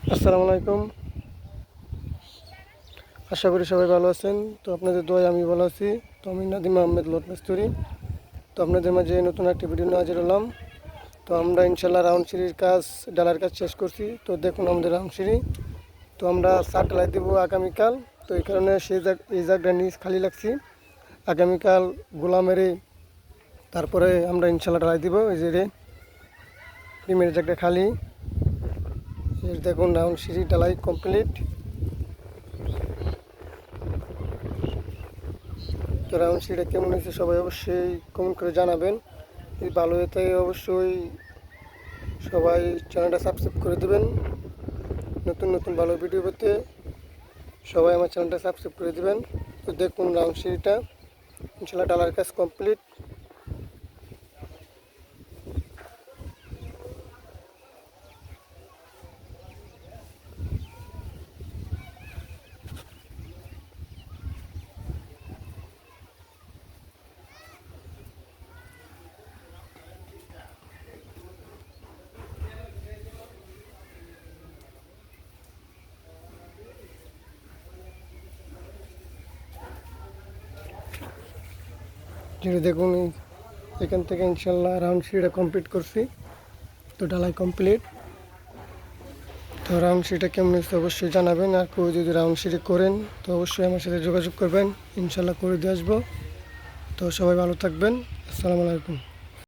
আসসালামু আলাইকুম। আশা করি সবাই ভালো আছেন। তো আপনাদের দোয়ায় আমি ভালো আছি। তো আমি নাদিম আহমেদ লোড মিস্ত্রি। তো আপনাদের মাঝে নতুন একটি ভিডিও নিয়ে হাজির হলাম। তো আমরা ইনশাল্লাহ রাউন্ড সিঁড়ির কাজ, ডালার কাজ শেষ করছি। তো দেখুন আমাদের রাউন্ড সিঁড়ি। তো আমরা সার ঢালাই দেবো আগামীকাল। তো এই কারণে এই জায়গাটা নিচ খালি রাখছি। আগামীকাল গোলা মেরে তারপরে আমরা ইনশাল্লাহ ঢালাই দিব। এই যে ডিমের জায়গাটা খালি। এই দেখুন রাউন্ড সিঁড়ি ঢালাই কমপ্লিট। তো রাউন্ড সিঁড়িটা কেমন হয়েছে সবাই অবশ্যই কমেন্ট করে জানাবেন। যদি ভালো হয়ে থাকে অবশ্যই সবাই চ্যানেলটা সাবস্ক্রাইব করে দেবেন। নতুন নতুন ভালো ভিডিও পেতে সবাই আমার চ্যানেলটা সাবস্ক্রাইব করে দেবেন। তো দেখুন রাউন্ড সিঁড়িটা ইনশাল্লাহ ডালার কাজ কমপ্লিট। যেটা দেখুন এখান থেকে ইনশাল্লাহ রাউন্ড সিঁড়িটা কমপ্লিট করছি। তো ডালাই কমপ্লিট। তো রাউন্ড সিঁড়িটা কেমন হয়েছে অবশ্যই জানাবেন। আর কেউ যদি রাউন্ড সিঁড়ি করেন তো অবশ্যই আমার সাথে যোগাযোগ করবেন, ইনশাল্লাহ করে দিয়ে আসবো। তো সবাই ভালো থাকবেন। আসসালামু আলাইকুম।